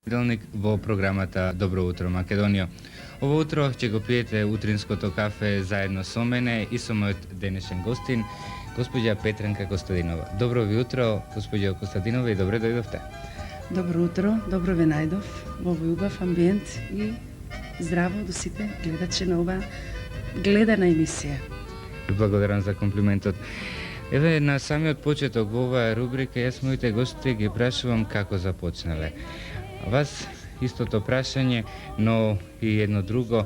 Делник во програмата Добро утро Македонија. Ово утро ќе го пиете утринското кафе заедно со мене и со мојот денешен гостин, госпоѓа Петранка Костадинова. Добро ви утро, госпоѓа Костадинова, и добре дојдовте. Добро утро, добро ве најдов во овој убав амбиент и здраво до сите гледачи на ова гледана емисија. Ви благодарам за комплиментот. Еве, на самиот почеток во оваа рубрика, јас моите гости ги прашувам како започнале. Вас истото прашање, но и едно друго.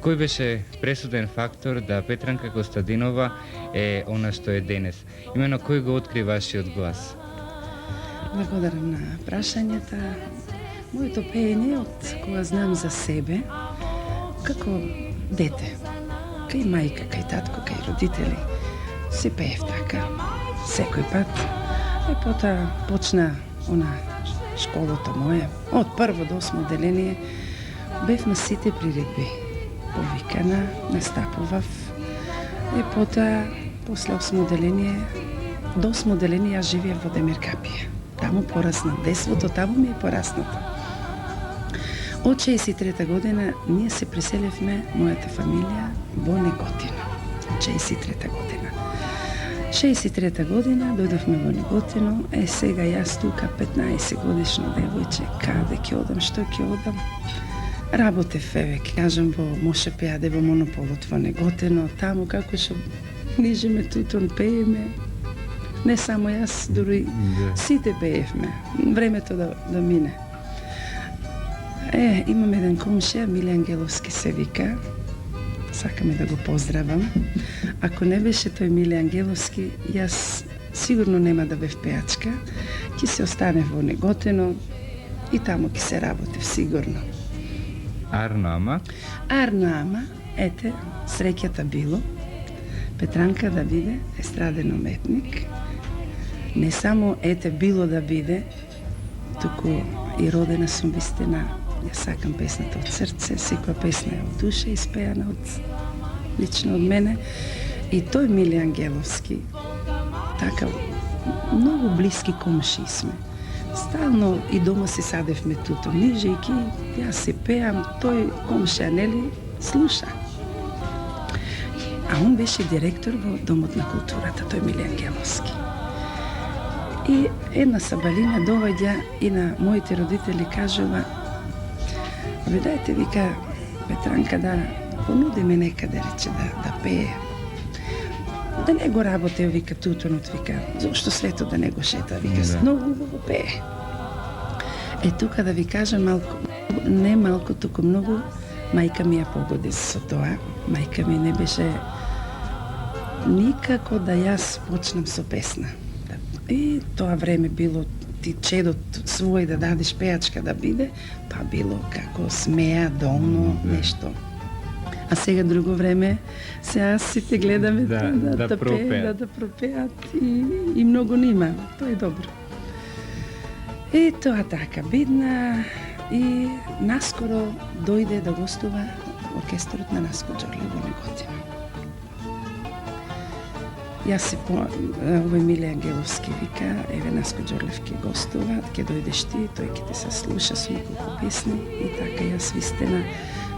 Кој беше пресуден фактор да Петранка Костадинова е она што е денес? Имено кој го откри вашиот глас? Благодарам на прашањата. Моето пеење од кога знам за себе, како дете, кај мајка, кај татко, кај родители, си пеев така, секој пат. И потоа почна она школата моја. Од прво до 8 одделение бевме сите приредби. Повикана, настапував. И потоа, после 8 одделение, до 8 одделение јас живеев во Демир Капија. Таму пораснав. Детството таму ми е пораснато. Од 63 година ние се преселевме, мојата фамилија, во Неготино. 63 година. 63 година дојдовме во Неготино, сега јас тука 15 годишно девојче, каде ќе одам, што ќе одам. Работев, еве, кажам, во Моше Пејаде во монополот во Неготино, таму како што нижиме тутун, пееме. Не само јас, дури сите пеевме. Времето да мине. Имам еден комшија, Миле Ангеловски се вика. Сакаме да го поздравам. Ако не беше тој Миле Ангеловски, јас сигурно нема да бев пеачка. Ќе се останев во Неготино и таму ќе се работев сигурно. Арно ама, ете, среќата било. Петранка да биде естраден уметник. Не само ете било да биде, туку и родена сум вистина. Ја сакам песната од срце, секоја песна е од душа испејана лично од мене. И тој Миле Ангеловски, така, многу блиски комши сме. Стално и дома се садевме туто, нижејки, јас се пеам, тој комшија, нели, слуша. А он беше директор во Домот на културата, тој Миле Ангеловски. И една сабалина доаѓа и на моите родители кажува: "Абе, дајте, вика, Петранка да понудиме некаде, рече, да пее. Да не го работе, вика, тутунот, вика, зошто свето да не го шета, вика, многу убаво пее." Тука да ви кажам малку, не малку, туку многу, мајка ми ја погоди со тоа. Мајка ми не беше никако да јас почнам со песна. И тоа време било ти чедот свој да дадеш пеачка да биде, па било како смеа, долно, нешто. А сега друго време, сега сите гледаме да пропеат и многу нима. Тоа е добро. И тоа така бидна и наскоро дојде да гостува оркестрот на Наско Џорле во Неготино. Јас се овој Миле Ангеловски вика: "Еве, Наско Џорлев ќе гостува, ќе дојдеш ти, тој ќе те се слуша со неколку песни." И така јас вистина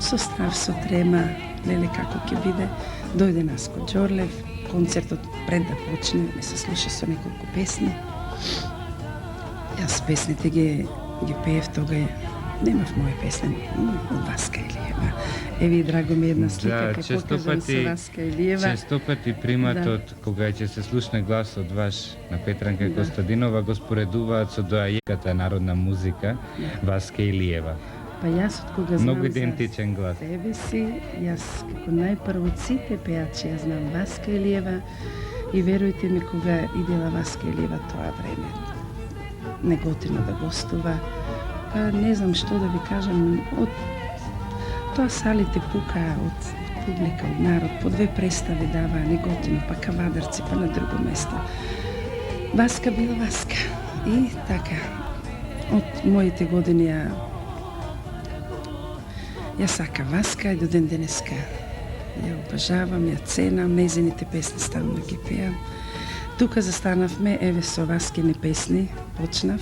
со страв, со трема, леле како ќе биде. Дојде Наско Џорлев, концертот пред да почне, ме се слуша со неколку песни. Јас песните ги пеев, тога немав мои песни, од Васка Илиева. Еви, драго ми една слика, како покажам со Васка Илиева. Често пати приматот, кога ќе се слушне гласот ваш на Петранка Костадинова, го споредуваат со доајката народна музика Васка Илиева. Па јас од кога знам многу идентичен глас. Себе си, јас како најпрво од сите пеачи, ја знам Васка Илиева и верујте ми, кога идела Васка Илиева тоа време, Неготино да гостува, па не знам што да ви кажам, од тоа салите пука од публика, од народ, по 2 представи дава Неготино, па Кавадарци, па на друго место. Васка била Васка. И така, од моите години ја сака Васка и до ден денеска ја обожавам, ја ценам, незините песни стално ги пеам. Тука застанавме, еве со Васкини песни почнав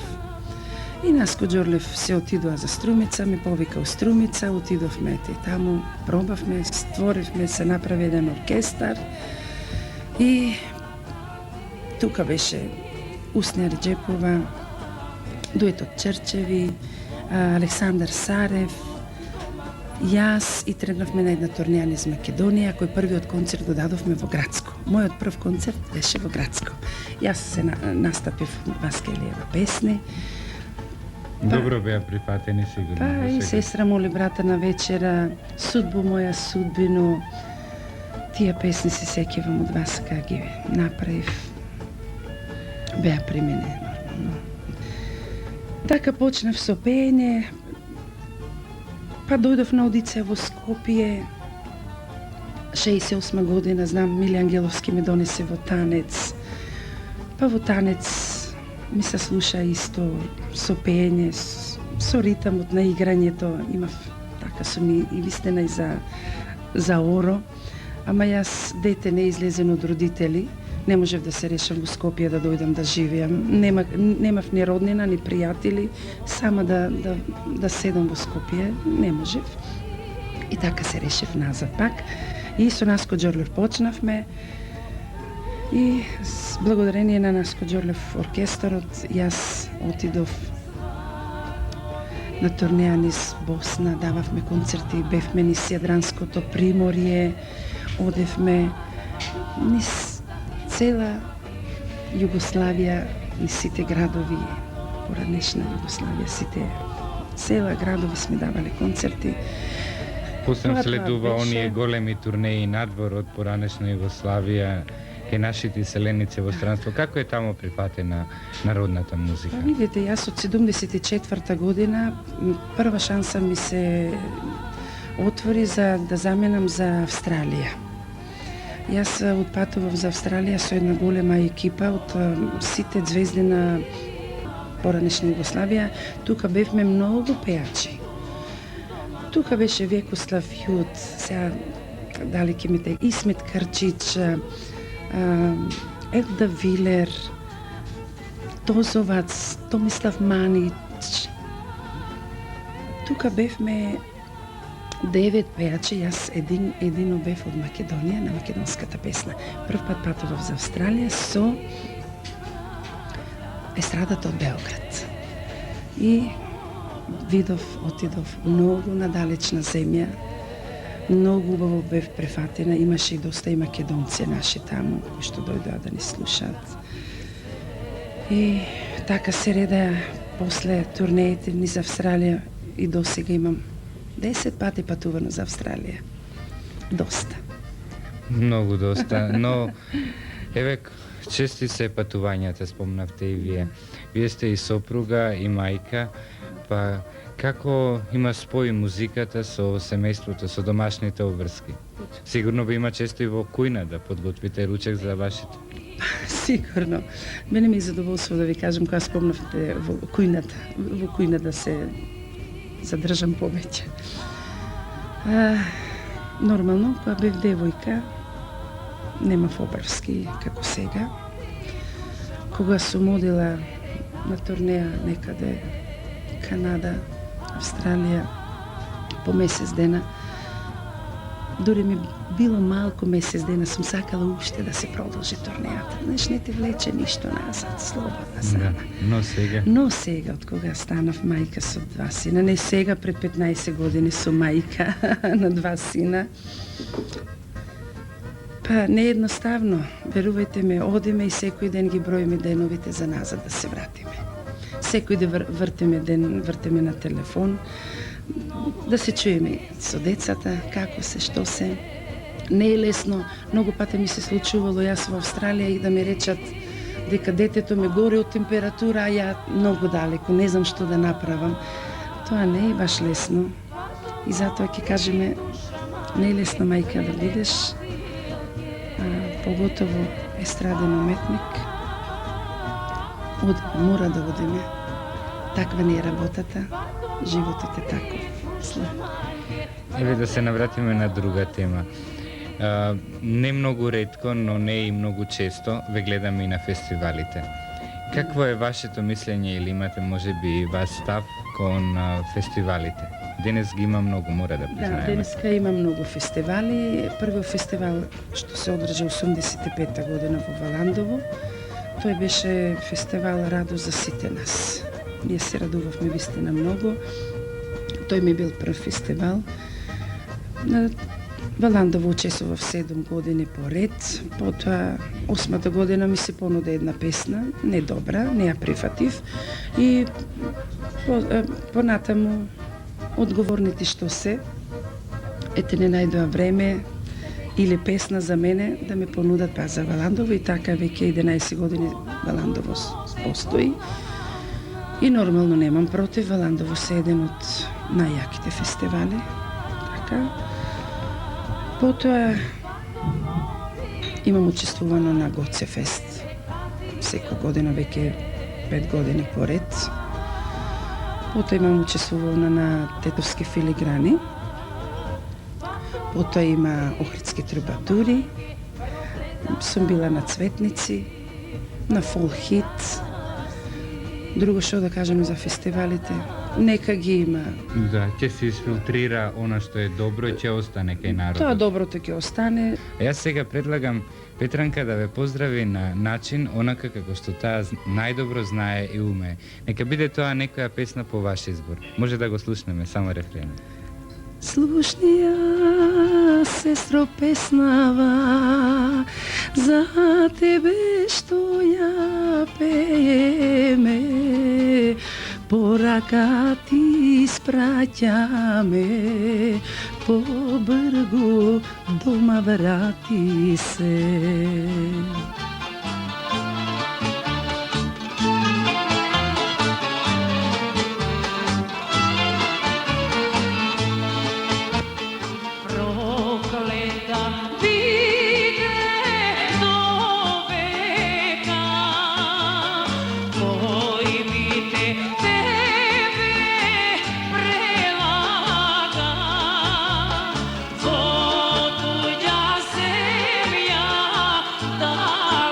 И Наско Ѓорлев се отидоа за Струмица, ме повика у Струмица, отидовме и таму, пробавме, створивме, се направи еден оркестар и тука беше Усня Реджепова, Дуетот Черчеви, Александар Сарев, јас и тргнавме на една турнеја низ Македонија, кој првиот концерт го дадовме во Градско. Мојот прв концерт беше во Градско. Јас се настапив Васка Илиева песни. Добро беа прифатени сигурно. Па и сестра моли брата на вечера, судбу моја судбину. Тие песни се сеќавам од Васка ги направив. Беа при мене нормално. Така почнав со пеење. Па дојдов на аудиција во Скопје. 68 година, знам, Миле Ангеловски ме донесе во танец. Па во танец ми се слуша исто со пеење, со ритамот на играњето. Имав така сум и вистина и за оро. Ама јас дете не излезен од родители. Не можев да се решам во Скопје да дојдам да живеам. Немав ни роднина, ни пријатели, сама да седам во Скопје, не можев. И така се решив назад пак. И со Наско Ѓорлев почнавме. И с благодарение на Наско Ѓорлев оркестарот, јас отидов на турнеја низ Босна, дававме концерти, бевме низ Јадранското приморје, одевме низ цела Југославија и сите градови, поранешна Југославија, цела градови сме давале концерти. После следува оние големи турнеи надвор од поранешна Југославија, кај нашите селеници во странство. Како е таму прифатена народната музика? Па видите, јас од 74 година прва шанса ми се отвори за да заменам за Австралија. Јас отпатував за Австралија со една голема екипа од сите звезди на поранешна Југославија. Тука бевме многу пеачи. Тука беше Векослав Јут, сега дали ќе ми те Исмет Карчич, Елда Вилер, Тозовац, Томислав Манич. Тука бевме 9 пеачи, јас едино бев од Македонија, на македонската песна. Прв пат патував за Австралија со естрадата од Белград. И отидов многу надалечна земја, многу убаво бев префатена, имаше и доста и македонци наши таму, кои што дојдоа да ни слушаат. И така се реда после турнеите низ Австралија и досега имам 10 пати патувано за Австралија. Доста. Многу доста, но еве чести се патувањата, спомнавте и вие. Вие сте и сопруга и мајка, па како има спој музиката со семејството, со домашните обврски? Сигурно би има често и во кујна да подготвите ручек за вашите. Сигурно. Мене ми е задоволство да ви кажам кога спомнавте во кујна да се задржам повеќе. Нормално, кога бев девојка, немав обврски како сега. Кога сум одила на турнеја некаде Канада, Австралија, по месец дена, дури ми било малку месец дена, сум сакала уште да се продолжи турнејата. Знаеш, не те влече ништо назад, слободна сама. Да, но сега, од кога станав мајка со 2 сина, не сега, пред 15 години сум мајка на 2 сина, па не е едноставно, верувајте ме, одиме и секој ден ги броиме деновите за назад да се вратиме. Секој ден вртиме на телефон, да се чуеме со децата, како се, што се. Не е лесно, многу пати ми се случувало јас во Австралија и да ми речат дека детето ме горе од температура, а ја многу далеку, не знам што да направам. Тоа не е баш лесно и затоа ќе кажеме, не е лесно мајка да бидеш, поготово естраден уметник. Мора да одиме. Таква не е работата, животот е таков. Еве да се навратиме на друга тема. Не многу ретко, но не и многу често ве гледаме и на фестивалите. Какво е вашето мислење или имате можеби ваш став кон фестивалите? Денес ги има многу, мора да Да, признаеме. денеска има многу фестивали. Првиот фестивал што се одржа 85-та година во Валандово, тој беше фестивал Радост за сите нас. Ние се радувавме вистина многу. Тој ми бил прв фестивал. На Валандово учествував 7 години поред. Потоа 8-та година ми се понуди една песна, не добра, не ја прифатив. И понатаму одговорните што се, ете не најдоа време или песна за мене да ме понудат па за Валандово и така веќе 11 години Валандово постои. И нормално немам против, Валандово се еден од најаките фестивали. Така. Потоа имам учествувано на Гоце Фест. Секоја година веќе 5 години поред. Потоа имам учествувано на Тетовски филиграни. Потоа има Охридски трубадури. Сум била на Цветници, на Фол Хит. Друго што да кажеме за фестивалите? Нека ги има. Да, ќе се изфилтрира она што е добро и ќе остане кај народот. Тоа доброто ќе остане. А јас сега предлагам Петранка да ве поздрави на начин онака како што таа најдобро знае и умее. Нека биде тоа некоја песна по ваш избор. Може да го слушнеме, само рефрен. Слушни ја, сестро, песнава за тебе што ја пееме, порака ти испраќаме, побргу дома врати се. Za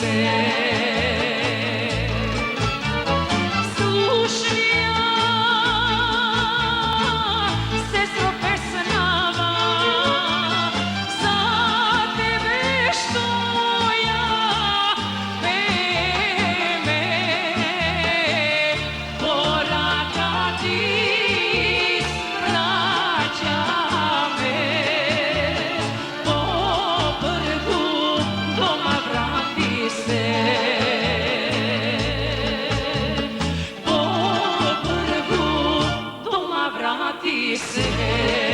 se. Slušaj ja, sestro pesnava, za tebe što ja peme. Poraka ti vraća me, po prgu doma vrati se. Po prgu doma vrati se.